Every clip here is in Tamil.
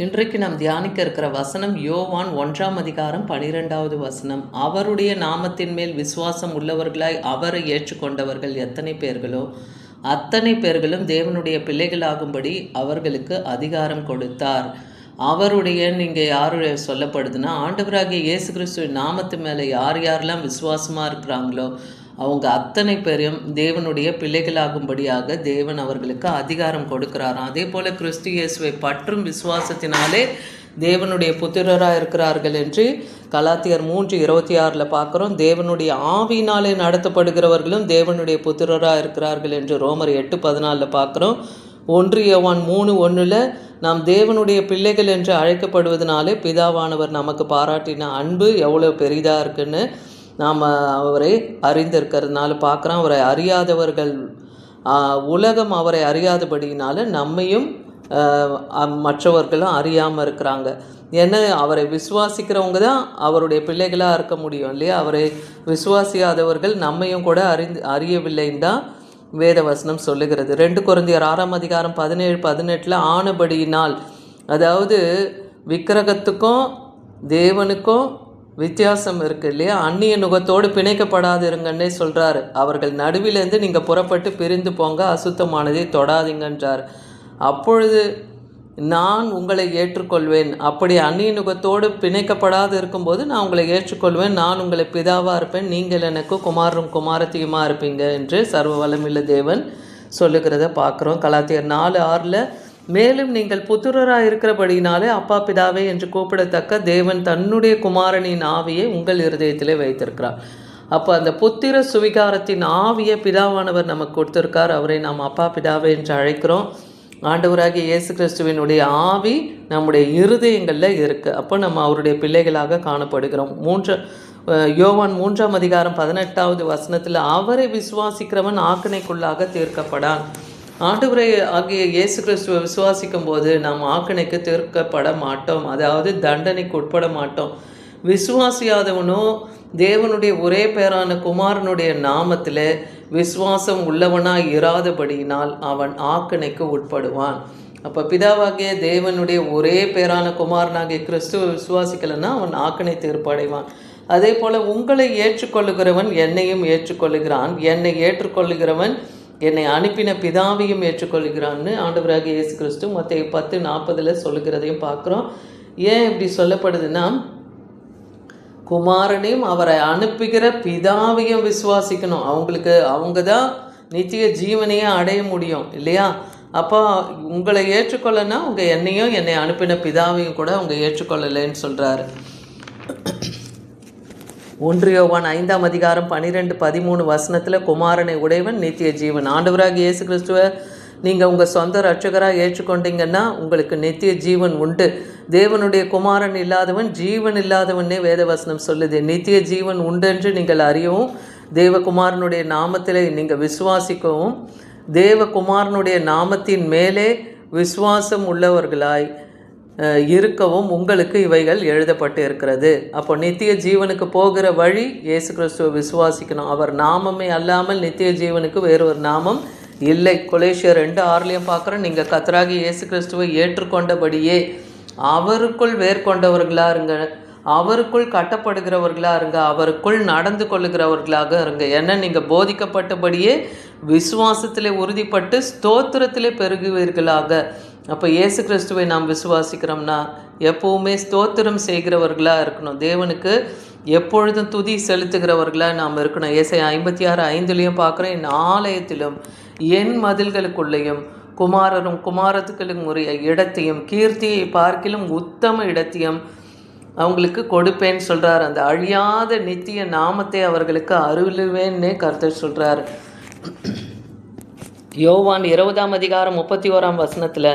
இன்றைக்கு நாம் தியானிக்க இருக்கிற வசனம் யோவான் 1:12 வசனம். அவருடைய நாமத்தின் மேல் விசுவாசம் உள்ளவர்களாய் அவரை ஏற்றுக்கொண்டவர்கள் எத்தனை பேர்களோ அத்தனை பேர்களும் தேவனுடைய பிள்ளைகளாகும்படி அவர்களுக்கு அதிகாரம் கொடுத்தார். அவருடைய இங்கே யாரு சொல்லப்படுதுன்னா, ஆண்டவராகிய இயேசு கிறிஸ்துவின் நாமத்து மேலே யார் யாரெல்லாம் விசுவாசமாக இருக்கிறாங்களோ அவங்க அத்தனை பேரையும் தேவனுடைய பிள்ளைகளாகும்படியாக தேவன் அவர்களுக்கு அதிகாரம் கொடுக்கிறாராம். அதே போல் கிறிஸ்து இயேசுவை பற்றும் விசுவாசத்தினாலே தேவனுடைய புத்திரராக இருக்கிறார்கள் என்று கலாத்தியர் 3:26 பார்க்குறோம். தேவனுடைய ஆவியினாலே நடத்தப்படுகிறவர்களும் தேவனுடைய புத்திரராக இருக்கிறார்கள் என்று ரோமர் 8:14 பார்க்குறோம். 1 யோவான் 3:1 நாம் தேவனுடைய பிள்ளைகள் என்று அழைக்கப்படுவதனாலே பிதாவானவர் நமக்கு பாராட்டின அன்பு எவ்வளோ பெரிதாக இருக்குன்னு நாம் அவரை அறிந்திருக்கிறதுனால பார்க்குறோம். அவரை அறியாதவர்கள் உலகம் அவரை அறியாதபடினால நம்மையும் மற்றவர்களும் அறியாமல் இருக்கிறாங்க. ஏன்னா அவரை விசுவாசிக்கிறவங்க தான் அவருடைய பிள்ளைகளாக இருக்க முடியும் இல்லையா? அவரை விசுவாசியாதவர்கள் நம்மையும் கூட அறியவில்லைன்னு தான் வேதவசனம் சொல்லுகிறது. 2 கொரிந்தியர் 6:17-18 ஆனபடியினால், அதாவது விக்கிரகத்துக்கும் தேவனுக்கும் வித்தியாசம் இருக்குது இல்லையா? அந்நிய நுகத்தோடு பிணைக்கப்படாது இருங்கன்னே சொல்கிறாரு. அவர்கள் நடுவிலேருந்து நீங்கள் புறப்பட்டு பிரிந்து போங்க, அசுத்தமானதை தொடாதீங்கன்றார். அப்பொழுது நான் உங்களை ஏற்றுக்கொள்வேன். அப்படி அந்நிய நுகத்தோடு பிணைக்கப்படாது இருக்கும்போது நான் உங்களை ஏற்றுக்கொள்வேன். நான் உங்களை பிதாவாக இருப்பேன், நீங்கள் எனக்கு குமாரரும் குமாரத்தியுமாக இருப்பீங்க என்று சர்வ வல்லமையுள்ள தேவன் சொல்லுகிறத பார்க்குறோம். கலாத்தியர் 4:6 மேலும் நீங்கள் புத்திரராக இருக்கிறபடினாலே அப்பா பிதாவே என்று கூப்பிடத்தக்க தேவன் தன்னுடைய குமாரனின் ஆவியை உங்கள் இருதயத்திலே வைத்திருக்கிறார். அப்போ அந்த புத்திர சுவிகாரத்தின் ஆவியை பிதாவானவர் நமக்கு கொடுத்திருக்கார். அவரை நாம் அப்பா பிதாவே என்று அழைக்கிறோம். ஆண்டவராகிய இயேசு கிறிஸ்துவினுடைய ஆவி நம்முடைய இருதயங்களில் இருக்குது. அப்போ நம்ம அவருடைய பிள்ளைகளாக காணப்படுகிறோம். யோவான் 3:18 வசனத்தில் அவரை விசுவாசிக்கிறவன் ஆக்கினைக்குள்ளாக தீர்க்கப்படான். ஆண்டவரை ஆகிய இயேசு கிறிஸ்துவை விசுவாசிக்கும் போது நாம் ஆக்கினைக்கு தீர்க்கப்பட மாட்டோம், அதாவது தண்டனைக்கு உட்பட மாட்டோம். விசுவாசியாதவனோ தேவனுடைய ஒரே பேரான குமாரனுடைய நாமத்தில் விசுவாசம் உள்ளவனாய் இராதபடியினால் அவன் ஆக்கினைக்கு உட்படுவான். அப்போ பிதாவாகிய தேவனுடைய ஒரே பேரான குமாரனாகிய கிறிஸ்துவை விசுவாசிக்கலைன்னா அவன் ஆக்கினை தீர்ப்படைவான். அதே போல் உங்களை ஏற்றுக்கொள்ளுகிறவன் என்னையும் ஏற்றுக்கொள்ளுகிறான், என்னை ஏற்றுக்கொள்ளுகிறவன் என்னை அனுப்பின பிதாவையும் ஏற்றுக்கொள்கிறான்னு ஆண்டவராகிய இயேசு கிறிஸ்து மத்தேயு 10:40 சொல்லுகிறதையும் பார்க்குறோம். ஏன் இப்படி சொல்லப்படுதுன்னா, குமாரனையும் அவரை அனுப்புகிற பிதாவையும் விசுவாசிக்கணும். அவங்க தான் நித்திய ஜீவனையே அடைய முடியும் இல்லையா? அப்போ உங்களை ஏற்றுக்கொள்ளனா அவங்க என்னையும் என்னை அனுப்பின பிதாவையும் கூட அவங்க ஏற்றுக்கொள்ளலைன்னு சொல்கிறாரு. 1 யோவான் 5:12-13 வசனத்தில் குமாரனை உடையவன் நித்திய ஜீவன். ஆண்டவராக இயேசு கிறிஸ்துவை நீங்கள் உங்கள் சொந்த ரட்சகராக ஏற்றுக்கொண்டீங்கன்னா உங்களுக்கு நித்திய ஜீவன் உண்டு. தேவனுடைய குமாரன் இல்லாதவன் ஜீவன் இல்லாதவனே வேதவசனம் சொல்லுது. நித்திய ஜீவன் உண்டு என்று நீங்கள் அறியவும், தேவகுமாரனுடைய நாமத்தில் நீங்கள் விசுவாசிக்கவும், தேவகுமாரனுடைய நாமத்தின் மேலே விசுவாசம் உள்ளவர்களாய் இருக்கவும் உங்களுக்கு இவைகள் எழுதப்பட்டு இருக்கிறது. அப்போ நித்திய ஜீவனுக்கு போகிற வழி இயேசு கிறிஸ்துவை விசுவாசிக்கணும். அவர் நாமமே அல்லாமல் நித்திய ஜீவனுக்கு வேறொரு நாமம் இல்லை. கொலேசியர் 2:6 பார்க்குறோம். நீங்கள் கர்த்தராகிய இயேசு கிறிஸ்துவை ஏற்றுக்கொண்டபடியே அவருக்குள் வேர்கொண்டவர்களாக இருங்க, அவருக்குள் கட்டப்படுகிறவர்களாக இருங்க, அவருக்குள் நடந்து கொள்ளுகிறவர்களாக இருங்க. ஏன்னா நீங்கள் போதிக்கப்பட்டபடியே விசுவாசத்திலே உறுதிப்பட்டு ஸ்தோத்திரத்திலே பெருகுவீர்களாக. அப்போ இயேசு கிறிஸ்துவை நாம் விசுவாசிக்கிறோம்னா எப்போவுமே ஸ்தோத்திரம் செய்கிறவர்களாக இருக்கணும். தேவனுக்கு எப்பொழுதும் துதி செலுத்துகிறவர்களாக நாம் இருக்கணும். ஏசாயா 56:5 பார்க்குறோம். என் ஆலயத்திலும் என் மதில்களுக்குள்ளேயும் குமாரரும் குமாரத்துக்களும் உரிய இடத்தையும் கீர்த்தியை பார்க்கிலும் உத்தம இடத்தையும் அவங்களுக்கு கொடுப்பேன்னு சொல்கிறார். அந்த அழியாத நித்திய நாமத்தை அவர்களுக்கு அருளுவேன்னே கர்த்தர் சொல்கிறார். யோவான் 20:31 வசனத்தில்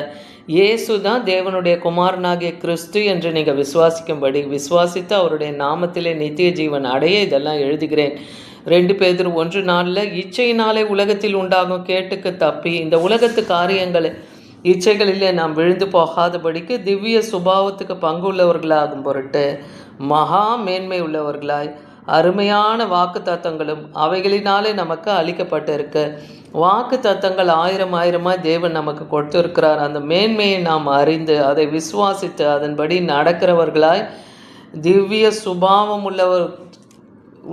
இயேசு தான் தேவனுடைய குமாரனாகிய கிறிஸ்து என்று நீங்கள் விசுவாசிக்கும்படி விசுவாசித்து அவருடைய நாமத்திலே நித்திய ஜீவன் அடைய இதெல்லாம் எழுதுகிறேன். 2 பேதுரு 1:4 இச்சையினாலே உலகத்தில் உண்டாகும் கேட்டுக்கு தப்பி இந்த உலகத்து காரியங்களை இச்சைகளிலே நாம் விழுந்து போகாதபடிக்கு திவ்ய சுபாவத்துக்கு பங்கு உள்ளவர்களாகும் பொருட்டு மகா மேன்மை உள்ளவர்களாய் அருமையான வாக்கு தத்தங்களும் அவைகளினாலே நமக்கு அளிக்கப்பட்டிருக்கு. வாக்கு தத்தங்கள் 1000 தேவன் நமக்கு கொடுத்திருக்கிறார். அந்த மேன்மையை நாம் அறிந்து அதை விசுவாசித்து அதன்படி நடக்கிறவர்களாய் திவ்ய சுபாவம்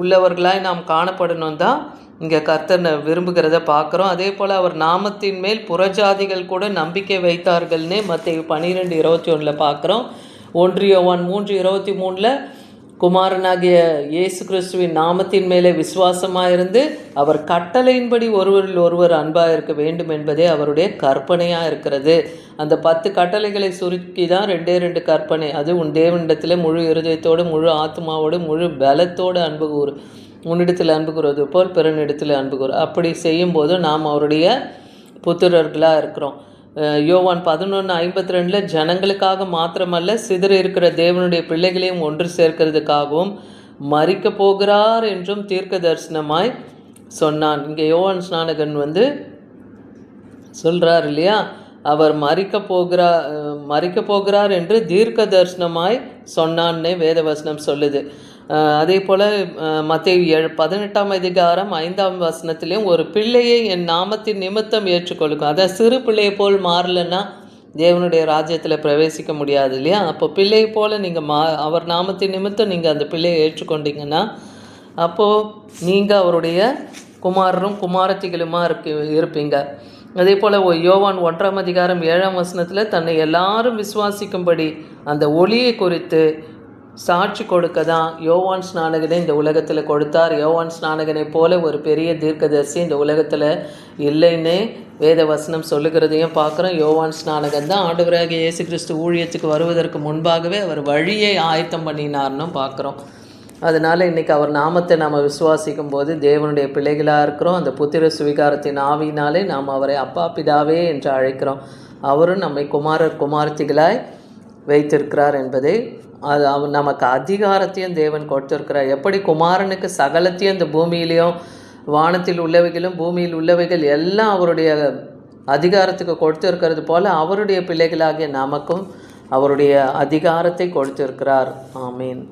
உள்ளவர்களாய் நாம் காணப்படணும் தான் இங்கே கர்த்தர் விரும்புகிறத பார்க்குறோம். அதே போல் அவர் நாமத்தின் மேல் புறஜாதிகள் கூட நம்பிக்கை வைத்தார்கள்னே மத்தேயு 12:21 பார்க்குறோம். 1 யோவான் 3:23 குமாரனாகிய இயேசு கிறிஸ்துவின் நாமத்தின் மேலே விசுவாசமாக இருந்து அவர் கட்டளையின்படி ஒருவரில் ஒருவர் அன்பாக இருக்க வேண்டும் என்பதே அவருடைய கற்பனையாக இருக்கிறது. அந்த 10 கட்டளைகளை சுருக்கி தான் 2 கற்பனை. அது உன் தேவனிடத்தில் முழு இருதயத்தோடு முழு ஆத்மாவோடு முழு பலத்தோடு அன்பு கூறு, உன்னிடத்தில் அன்பு கூறுவது போல் பிறனிடத்தில் அன்பு கூறு. அப்படி செய்யும்போது நாம் அவருடைய புத்திரர்களாக இருக்கிறோம். யோவான் 11:52 ஜனங்களுக்காக மாத்திரமல்ல சிதறி இருக்கிற தேவனுடைய பிள்ளைகளையும் ஒன்று சேர்க்கிறதுக்காகவும் மரிக்க போகிறார் என்றும் தீர்க்க தரிசனமாய் சொன்னான். இங்கே யோவான் ஸ்நானகன் சொல்கிறார் இல்லையா, அவர் மரிக்க போகிறார் என்று தீர்க்க தரிசனமாய் சொன்னான்னே வேதவசனம் சொல்லுது. அதே போல் மத்தேயு 18:5 ஒரு பிள்ளையை என் நாமத்தின் நிமித்தம் ஏற்றுக்கொள்ளும். அதை சிறு பிள்ளையை போல் மாறலைன்னா தேவனுடைய ராஜ்யத்தில் பிரவேசிக்க முடியாது இல்லையா. அப்போ பிள்ளையை போல் நீங்கள் அவர் நாமத்தின் நிமித்தம் நீங்கள் அந்த பிள்ளையை ஏற்றுக்கொண்டீங்கன்னா அப்போது நீங்கள் அவருடைய குமாரரும் குமாரத்திகளுமா இருப்பீங்க. அதே போல் யோவான் 1:7 தன்னை எல்லாரும் விசுவாசிக்கும்படி அந்த ஒளியை குறித்து சாட்சி கொடுக்க தான் யோவான் ஸ்நானகனை இந்த உலகத்தில் கொடுத்தார். யோவான் ஸ்நானகனை போல ஒரு பெரிய தீர்க்கதரிசி இந்த உலகத்தில் இல்லைன்னே வேத வசனம் சொல்லுகிறதையும் பார்க்குறோம். யோவான் ஸ்நானகன் தான் ஆண்டவராகிய இயேசு கிறிஸ்து ஊழியத்துக்கு வருவதற்கு முன்பாகவே அவர் வழியை ஆயத்தம் பண்ணினார்னும் பார்க்குறோம். அதனால் இன்றைக்கி அவர் நாமத்தை நாம் விசுவாசிக்கும் போது தேவனுடைய பிள்ளைகளாக இருக்கிறோம். அந்த புத்திர சுவிகாரத்தின் ஆவியினாலே நாம் அவரை அப்பா பிதாவே என்று அழைக்கிறோம். அவரும் நம்மை குமாரர் குமாரத்திகளாய் வைத்திருக்கிறார் என்பதை அது நமக்கு அதிகாரத்தையும் தேவன் கொடுத்திருக்கிறார். எப்படி குமாரனுக்கு சகலத்தையும் இந்த பூமியிலையும் வானத்தில் உள்ளவைகளும் பூமியில் உள்ளவைகள் எல்லாம் அவருடைய அதிகாரத்துக்கு கொடுத்திருக்கிறது போல அவருடைய பிள்ளைகளாகிய நமக்கும் அவருடைய அதிகாரத்தை கொடுத்திருக்கிறார். ஆமீன்.